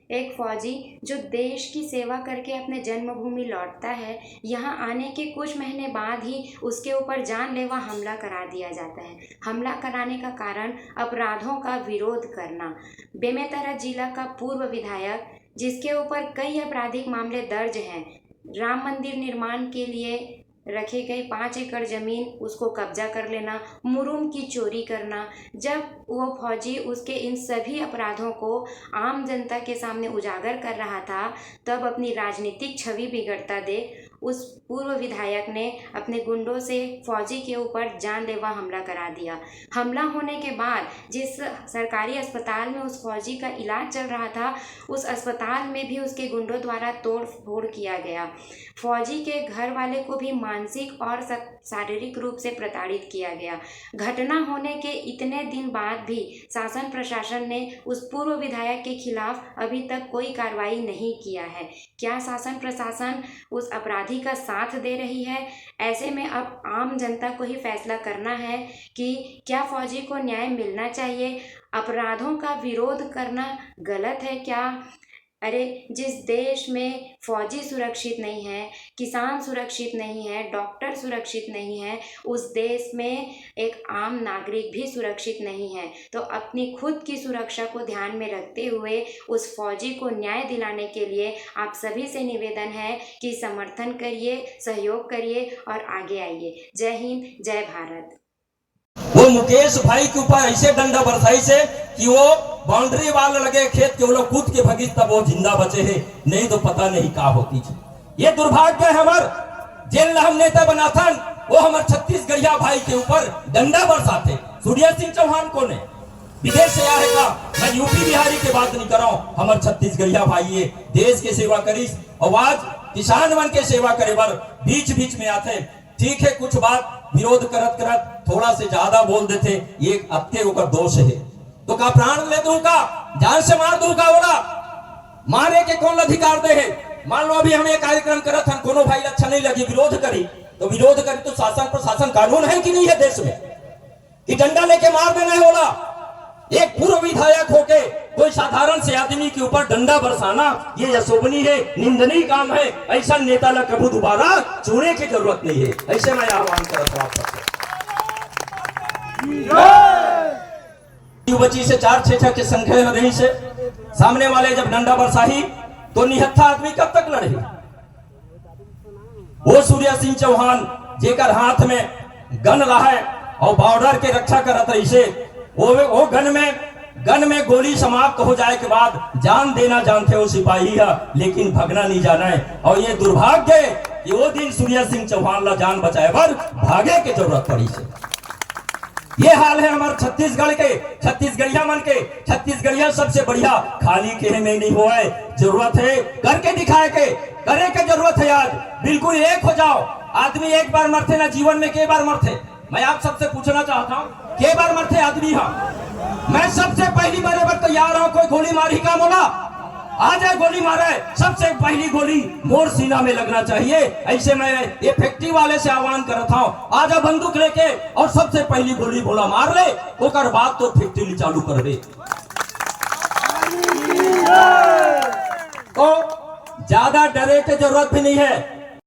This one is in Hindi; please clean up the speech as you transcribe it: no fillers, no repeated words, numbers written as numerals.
एक फौजी जो देश की सेवा करके अपने जन्मभूमि लौटता है, यहाँ आने के कुछ महीने बाद ही उसके ऊपर जानलेवा हमला करा दिया जाता है। हमला कराने का कारण अपराधों का विरोध करना। बेमेतरा जिला का पूर्व विधायक, जिसके ऊपर कई आपराधिक मामले दर्ज हैं, राम मंदिर निर्माण के लिए रखे गए 5 एकड़ ज़मीन उसको कब्जा कर लेना, मुरुम की चोरी करना। जब वो फौजी उसके इन सभी अपराधों को आम जनता के सामने उजागर कर रहा था, तब अपनी राजनीतिक छवि बिगड़ता देख उस पूर्व विधायक ने अपने गुंडों से फौजी के ऊपर जानलेवा हमला करा दिया। हमला होने के बाद जिस सरकारी अस्पताल में उस फौजी का इलाज चल रहा था, उस अस्पताल में भी उसके गुंडों द्वारा तोड़ फोड़ किया गया। फौजी के घर वाले को भी मानसिक और शारीरिक रूप से प्रताड़ित किया गया। घटना होने के इतने दिन बाद भी शासन प्रशासन ने उस पूर्व विधायक के खिलाफ अभी तक कोई कार्रवाई नहीं किया है। क्या शासन प्रशासन उस अपराधी का साथ दे रही है? ऐसे में अब आम जनता को ही फैसला करना है कि क्या फौजी को न्याय मिलना चाहिए? अपराधों का विरोध करना गलत है क्या? अरे, जिस देश में फौजी सुरक्षित नहीं है, किसान सुरक्षित नहीं है, डॉक्टर सुरक्षित नहीं है, उस देश में एक आम नागरिक भी सुरक्षित नहीं है। तो अपनी खुद की सुरक्षा को ध्यान में रखते हुए उस फौजी को न्याय दिलाने के लिए आप सभी से निवेदन है कि समर्थन करिए, सहयोग करिए और आगे आइए। जय हिंद, जय भारत। वो मुकेश भाई के ऊपर ऐसे डंडा बरसाई से कि वो बाउंड्री वाल लगे खेत के, वो लोग कूद के भगी तब वो जिंदा बचे हैं, नहीं तो पता नहीं क्या होती थी। ये दुर्भाग्य है हमार जेल हम नेता बनाथन, वो हमार छत्तीसगढ़िया भाई के ऊपर डंडा बरसाते। सूर्य सिंह चौहान को ने विदेश से आया है का, मैं यूपी बिहारी के बात नहीं कर रहा हूँ, हमार छत्तीसगढ़िया भाई ये देश के सेवा करी और आज किसान मन के सेवा करे बर बीच बीच में आते। ठीक है, कुछ बात विरोध करत करत थोड़ा से ज्यादा बोल देते, ये अत्य ऊपर दोष है तो का प्राण ले दूंगा, जान से मार दूंगा, बोला मारे के कौन अधिकार दे है? मान लो अभी हम एक कार्यक्रम करत हम, कोनो भाई अच्छा नहीं लगी, विरोध करी तो शासन प्रशासन कानून है कि नहीं है देश में कि डंडा लेके मार देना है? बोला एक पूर्व विधायक होके कोई साधारण से आदमी के ऊपर डंडा बरसाना ये अशोभनीय है, निंदनीय काम है। ऐसा नेता ला कभी दोबारा चुनने की जरूरत नहीं है। ऐसे मैं आह्वान करता हूँ। बची से 4-6 के संख्या में रही से सामने वाले जब डंडा बरसाही तो निहत्था आदमी कब तक लड़े? वो सूर्य सिंह चौहान जेकर हाथ में गन रहा है और बॉर्डर के रक्षा करत रही से, वो गन में गोली समाप्त हो जाए के बाद जान देना जानते हो सिपाही है, लेकिन भगना नहीं जाना है। और ये दुर्भाग्य है कि वो दिन सूर्य सिंह चौहान ला जान बचाए पर भागे की जरूरत पड़ी से। ये हाल है हमारे छत्तीसगढ़ के, छत्तीसगढ़िया मन के। छत्तीसगढ़िया सबसे बढ़िया खाली के में नहीं हुआ है, जरूरत है करके दिखाए के, करे के जरूरत है। आज बिल्कुल एक हो जाओ। आदमी एक बार मरते ना, जीवन में कई बार मरते? मैं आप सबसे पूछना चाहता हूँ, कई बार मरते आदमी? हाँ, मैं सबसे पहली बार तैयार हूँ। कोई गोली मारी का बोला आ जाए गोली मारे, सबसे पहली गोली मोर सीना में लगना चाहिए। ऐसे मैं ये फैक्ट्री वाले से आह्वान करता हूँ, आजा बंदूक लेके और सबसे पहली गोली बोला मार ले, ओकर बाद तो फैक्ट्री चालू कर दे। तो ज्यादा डरे की जरूरत भी नहीं है।